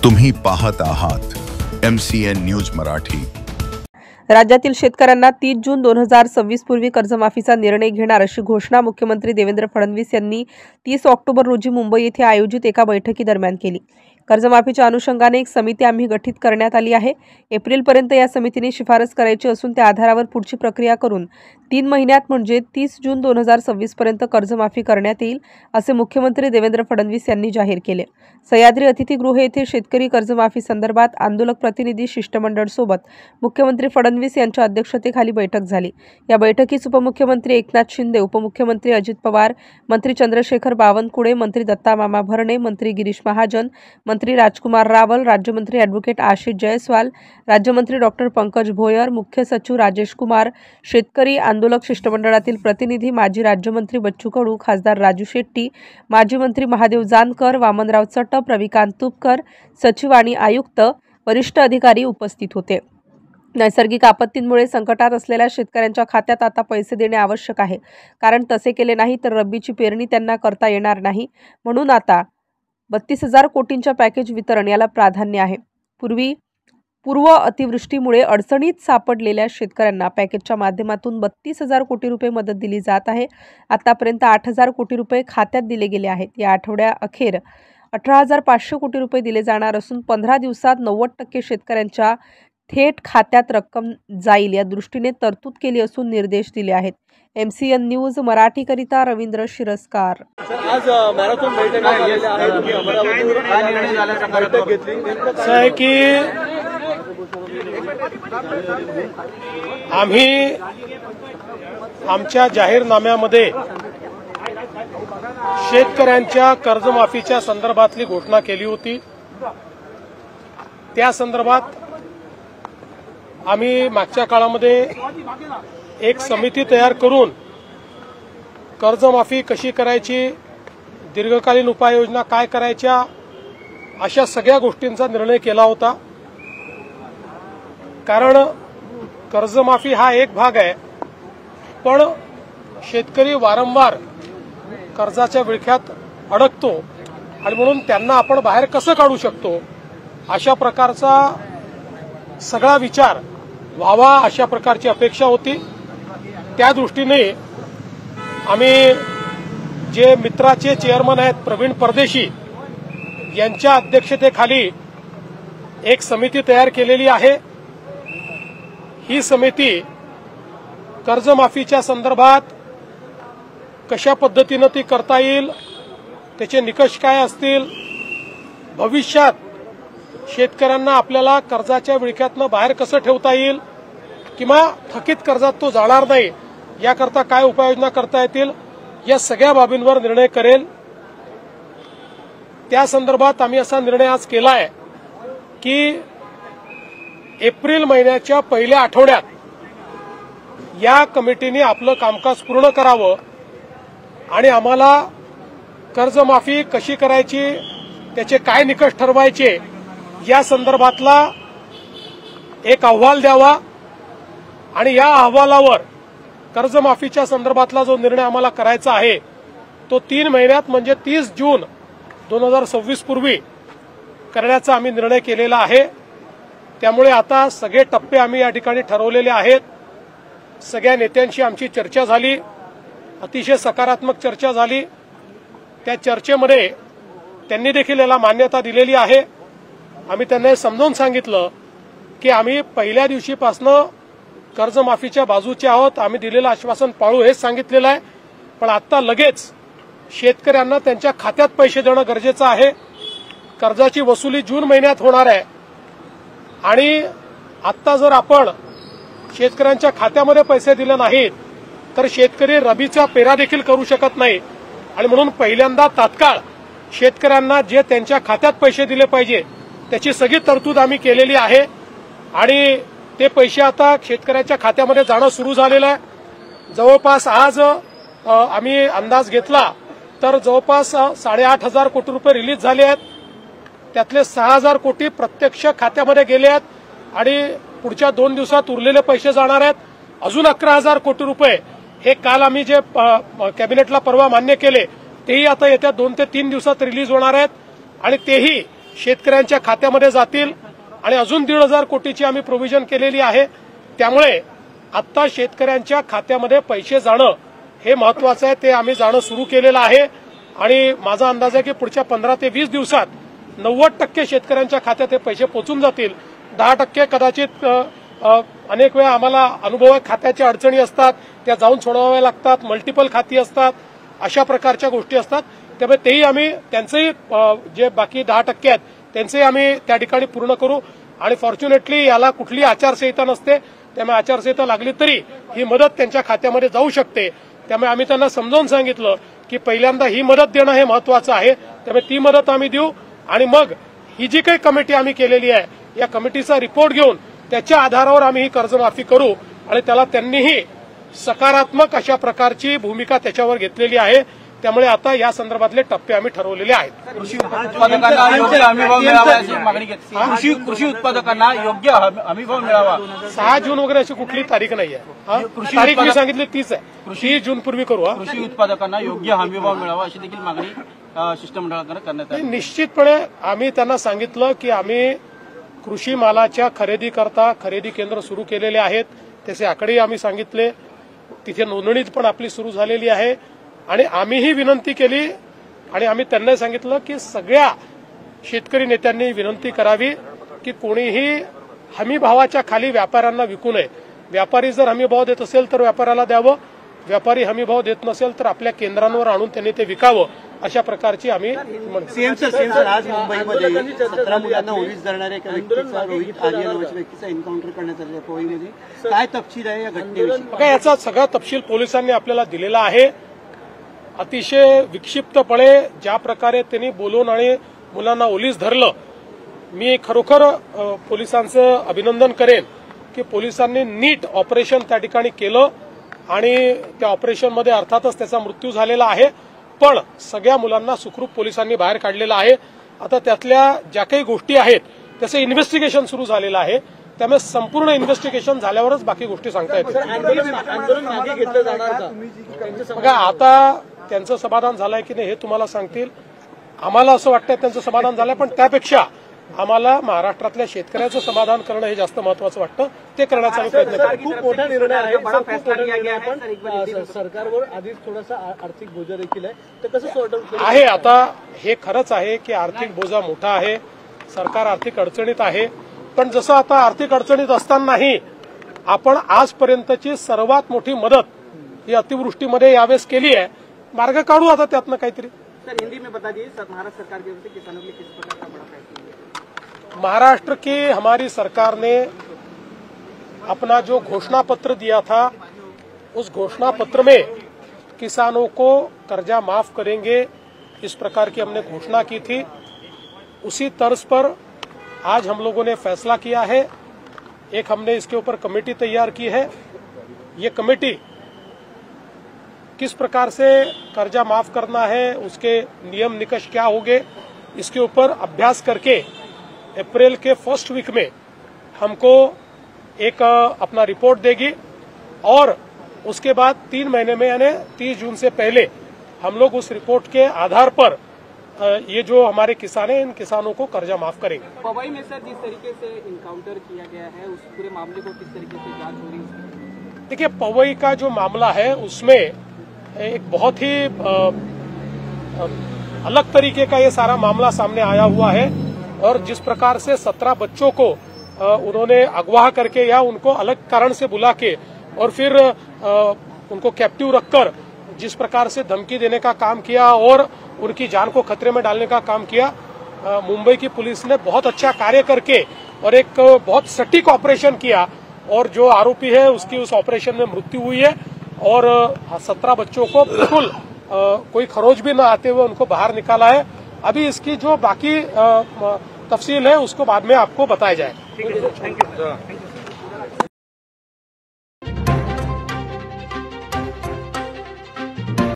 तुम्ही पाहत आहात MCN न्यूज मराठी। राज्यातील शेतकऱ्यांना 30 जून 2026 पूर्वी कर्जमाफीचा निर्णय घेणार अशी घोषणा मुख्यमंत्री देवेंद्र फडणवीस यांनी 30 ऑक्टोबर रोजी मुंबई येथे आयोजित एका बैठकीदरम्यान केली। कर्जमाफीच्या अनुषंगाने एक समिती आम्ही गठीत करण्यात आली आहे। एप्रिलपर्यंत या समितीने शिफारस करायची असून त्या आधारावर पुढची प्रक्रिया करून 3 महिन्यात म्हणजे 30 जून 2026 पर्यंत कर्जमाफी करण्यात येईल असे मुख्यमंत्री देवेंद्र फडणवीस यांनी जाहीर केले। सह्याद्री अतिथीगृह येथे शेतकरी कर्जमाफी संदर्भात आंदोलक प्रतिनिधी शिष्टमंडळ सोबत मुख्यमंत्री फडणवीस यांच्या अध्यक्षतेखाली बैठक झाली। या बैठकीत उपमुख्यमंत्री एकनाथ शिंदे, उपमुख्यमंत्री अजित पवार, मंत्री चंद्रशेखर बावनकुळे, मंत्री दत्ता मामा भरणे, मंत्री गिरीश महाजन, मंत्री राजकुमार रावल, राज्यमंत्री ॲडव्होकेट आशिष जयस्वाल, राज्यमंत्री डॉक्टर पंकज भोयर, मुख्य सचिव राजेश कुमार, शेतकरी आंदोलक शिष्टमंडळातील प्रतिनिधी, माजी राज्यमंत्री बच्चू कडू, खासदार राजू शेट्टी, माजी मंत्री महादेव जानकर, वामनराव चटप, रविकांत तुपकर, सचिव आणि आयुक्त, वरिष्ठ अधिकारी उपस्थित होते। नैसर्गिक आपत्तींमुळे संकटात असलेल्या शेतकऱ्यांच्या खात्यात आता पैसे देणे आवश्यक आहे, कारण तसे केले नाही तर रब्बीची पेरणी त्यांना करता येणार नाही। म्हणून आता 32,000 कोटींच्या पॅकेज वितरण याला प्राधान्य आहे। पूर्व अतिवृष्टीमुळे अडचणीत सापडलेल्या शेतकऱ्यांना पॅकेजच्या माध्यमातून 32,000 कोटी रुपये मदत दिली जात आहे। आतापर्यंत 8,000 कोटी रुपये खात्यात दिले गेले आहेत। या आठवड्याअखेर 18,500 कोटी रुपये दिले जाणार असून 15 दिवसात 90% शेतकऱ्यांच्या थेट खात्यात रक्कम जाईल या दृष्टीने तरतूद केली असून निर्देश दिले आहेत। MCN न्यूज मराठीकरिता रवींद्र शिरस्कार। आज मॅरेथॉन बैठक आहे की आम्ही आमच्या जाहीरनाम्यामध्ये शेतकऱ्यांच्या कर्जमाफीच्या संदर्भातली घोषणा केली होती। त्या संदर्भात आम्ही मागच्या काळामध्ये एक समिती तयार करून कर्जमाफी कशी करायची, दीर्घकालीन उपाययोजना काय करायच्या, अशा सगळ्या गोष्टींचा निर्णय केला होता। कारण कर्जमाफी हा एक भाग आहे, पण शेतकरी वारंवार कर्जाच्या विळख्यात अडकतो आणि म्हणून त्यांना आपण बाहेर कसं काढू शकतो अशा प्रकारचा सगळा विचार व्हावा अशा प्रकारची अपेक्षा होती। त्या दृष्टीने आम्ही जे मित्राचे चेअरमन आहेत प्रवीण परदेशी यांच्या अध्यक्षतेखाली एक समिती तयार केलेली आहे। ही समिती कर्जमाफीच्या संदर्भात कशा पद्धतीने ती करता येईल, त्याचे निकष काय असतील, भविष्यात शेतकऱ्यांना आपल्याला कर्जाच्या विळख्यातनं बाहेर कसं ठेवता येईल किंवा थकीत कर्जात तो जाणार नाही याकरता काय उपाययोजना करता येतील या सगळ्या बाबींवर निर्णय करेल। त्या संदर्भात आम्ही असा निर्णय आज केला आहे की एप्रिल महिन्याच्या पहिल्या आठवड्यात या कमिटीने आपलं कामकाज पूर्ण करावं आणि आम्हाला कर्जमाफी कशी करायची, त्याचे काय निकष ठरवायचे या संदर्भातला एक अहवाल द्यावा आणि या अहवालावर कर्जमाफीच्या संदर्भातला जो निर्णय आम्हाला करायचा आहे तो 3 महिन्यात म्हणजे 30 जून 2026 पूर्वी करण्याचा आम्ही निर्णय केलेला आहे। त्यामुळे आता सगळे टप्पे आम्ही या ठिकाणी ठरवलेले आहेत। सगळ्या नेत्यांशी आमची चर्चा झाली, अतिशय सकारात्मक चर्चा झाली। त्या चर्चेमध्ये त्यांनी देखील याला मान्यता दिलेली आहे। आम्ही त्यांना समजावून सांगितलं की आम्ही पहिल्या दिवशीपासून कर्जमाफीच्या बाजूचे आहोत, आम्ही दिलेलं आश्वासन पाळू हेच सांगितलेलं आहे। पण आता लगेच शेतकऱ्यांना त्यांच्या खात्यात पैसे देणं गरजेचं आहे। कर्जाची वसुली जून महिन्यात होणार आहे आणि आता जर आपण शेतकऱ्यांच्या खात्यामध्ये पैसे दिले नाहीत तर शेतकरी रबीचा पेरा देखील करू शकत नाही आणि म्हणून पहिल्यांदा तात्काळ शेतकऱ्यांना जे त्यांच्या खात्यात पैसे दिले पाहिजे त्याची सगळी तरतूद आम्ही केलेली आहे आणि ते पैसे आता शेतकऱ्याच्या खात्यामध्ये जाणं सुरू झालेलं आहे। जवळपास आज आम्ही अंदाज घेतला तर जवळपास 8,500 कोटी रुपये रिलीज झाले आहेत। त्यातले 6,000 कोटी प्रत्यक्ष खात्यामध्ये गेले आहेत आणि पुढच्या 2 दिवसात उरलेले पैसे जाणार आहेत। अजून 11,000 कोटी रुपये हे काल आम्ही जे कॅबिनेटला परवा मान्य केले तेही आता येत्या 2 ते 3 दिवसात रिलीज होणार आहेत आणि तेही शेतकऱ्यांच्या खात्यामध्ये जातील आणि अजून 1,500 कोटीची आम्ही प्रोव्हिजन केलेली आहे. त्यामुळे आता शेतकऱ्यांच्या खात्यामध्ये पैसे जाणं हे महत्वाचं आहे. ते आम्ही जाणं सुरू केलेलं आहे आणि माझा अंदाज आहे की पुढच्या 15 ते 20 दिवसात 90% शेतकऱ्यांच्या खात्यात हे पैसे पोहोचून जातील. 10% कदाचित अनेक वेळा आम्हाला अनुभव खात्याच्या अडचणी असतात, त्या जाऊन सोडवाव्या लागतात, मल्टिपल खाती असतात, अशा प्रकारच्या गोष्टी असतात. त्यामुळे तेही आम्ही त्यांचेही जे बाकी 10% आहेत त्यांचेही आम्ही त्या ठिकाणी पूर्ण करू. आणि फॉर्च्युनेटली याला कुठली आचारसंहिता नसते, त्यामुळे आचारसंहिता लागली तरी ही मदत त्यांच्या खात्यामध्ये जाऊ शकते. त्यामुळे आम्ही त्यांना समजावून सांगितलं की पहिल्यांदा ही मदत देणं हे महत्वाचं आहे. त्यामुळे ती मदत आम्ही देऊ आणि मग ही जी काही कमिटी आम्ही केलेली आहे या कमिटीचा रिपोर्ट घेऊन त्याच्या आधारावर आम्ही ही कर्जमाफी करू. आणि त्याला त्यांनीही सकारात्मक अशा प्रकारची भूमिका त्याच्यावर घेतलेली आहे. त्यामुळे आता या संदर्भातले टप्पे आम्ही ठरवलेले आहेत. कृषी उत्पादकांना योग्य हमीभाव मिळावा अशी मागणी घेतली. कृषी उत्पादकांना योग्य हमीभाव मिळावा. 6 जून वगैरे अशी कुठली तारीख नाही आहे. तारीख मी सांगितली तीच आहे. 30 जून पूर्वी करू. कृषी उत्पादकांना योग्य हमीभाव मिळावा अशी देखील मागणी शिष्टमंडळाकडे करण्यात आली. निश्चितपणे आम्ही त्यांना सांगितलं की आम्ही कृषी मालाच्या खरेदीकरता खरेदी केंद्र सुरू केलेले आहेत. त्याचे आकडेही आम्ही सांगितले. तिथे नोंदणी पण आपली सुरू झालेली आहे. आणि आम्हीही विनंती केली आणि आम्ही त्यांना सांगितलं की सगळ्या शेतकरी नेत्यांनी विनंती करावी की कोणीही हमीभावाच्या खाली व्यापाऱ्यांना विकू नये. व्यापारी जर हमीभाव देत असेल तर व्यापाऱ्याला द्यावं, व्यापारी हमीभाव देत नसेल तर आपल्या केंद्रांवर आणून त्यांनी ते विकावं, अशा प्रकारची आम्ही. सीएम सर आज मुंबईमध्ये 17 मुलांना ओलीस धरणाऱ्या एका व्यक्तीचा, रोहित आर्य नावाच्या व्यक्तीचा एन्काउंटर करण्यात आलेला आहे पवईमध्ये. काय तपशील आहे या घटनेविषयी? याचा सगळा तपशील पोलिसांनी आपल्याला दिलेला आहे. अतिशय विक्षिप्तपणे ज्या प्रकारे त्यांनी बोलून आणि मुलांना ओलीस धरलं, मी खरोखर पोलिसांचं अभिनंदन करेन की पोलिसांनी नीट ऑपरेशन त्या ठिकाणी केलं आणि त्या ऑपरेशनमध्ये अर्थातच त्याचा मृत्यू झालेला आहे. पण सगळ्या मुलांना सुखरूप पोलिसांनी बाहेर काढलेलं आहे. आता त्यातल्या ज्या काही गोष्टी आहेत त्याचं इन्व्हेस्टिगेशन सुरू झालेलं आहे. त्यामुळे संपूर्ण इन्व्हेस्टिगेशन झाल्यावरच बाकी गोष्टी सांगता येतील. आंदोलन मागे घेतलं जाणार का? बघा आता त्यांचं समाधान झालंय की नाही हे तुम्हाला सांगतील. आम्हाला असं वाटतं त्यांचं समाधान झालंय, पण त्यापेक्षा आम्हाला महाराष्ट्रातल्या शेतकऱ्याचं समाधान करणं हे जास्त महत्वाचं वाटतं. ते करण्याचा आम्ही प्रयत्न करू. खूप मोठा निर्णय आहे. खूप मोठा निर्णय आहे. पण सरकारवर आधीच थोडासा आर्थिक बोजा देखील आहे, तर कसं सॉर्ट आउट आहे. आता हे खरंच आहे की आर्थिक बोजा मोठा आहे, सरकार आर्थिक अडचणीत आहे. पण जसं आता आर्थिक अडचणीत असतानाही आपण आजपर्यंतची सर्वात मोठी मदत ही अतिवृष्टीमध्ये यावेळेस केली आहे. मार्ग काढू आता त्यातनं काहीतरी. सर हिंदी में बता दीजिए, महाराष्ट्र सरकार की ओर से किसानों के लिए किस प्रकार का बड़ा फैसला है? महाराष्ट्र की हमारी सरकार ने अपना जो घोषणा पत्र दिया था, उस घोषणा पत्र में किसानों को कर्जा माफ करेंगे इस प्रकार की हमने घोषणा की थी. उसी तर्ज पर आज हम लोगों ने फैसला किया है. एक हमने इसके ऊपर कमेटी तैयार की है. ये कमेटी किस प्रकार से कर्जा माफ करना है, उसके नियम निकष क्या होंगे, इसके ऊपर अभ्यास करके अप्रैल के फर्स्ट वीक में हमको एक अपना रिपोर्ट देगी. और उसके बाद 3 महीने में यानी 30 जून से पहले हम लोग उस रिपोर्ट के आधार पर ये जो हमारे किसान हैं इन किसानों को कर्जा माफ करेंगे. पवई में सर जिस तरीके से इनकाउंटर किया गया है उस पूरे मामले को किस तरीके से जांच हो रही है? देखिए पवई का जो मामला है उसमें एक बहुत ही अलग तरीके का ये सारा मामला सामने आया हुआ है. और जिस प्रकार से 17 बच्चों को उन्होंने अगवा करके या उनको अलग कारण से बुला के और फिर उनको कैप्टिव रखकर जिस प्रकार से धमकी देने का काम किया और उनकी जान को खतरे में डालने का काम किया, मुंबई की पुलिस ने बहुत अच्छा कार्य करके और एक बहुत सटीक ऑपरेशन किया. और जो आरोपी है उसकी उस ऑपरेशन में मृत्यु हुई है. और 17 बच्चों को बिल्कुल कोई खरोच भी न आते हुए उनको बाहर निकाला है. अभी इसकी जो बाकी तफसील है उसको बाद में आपको बताया जाए. Thank you.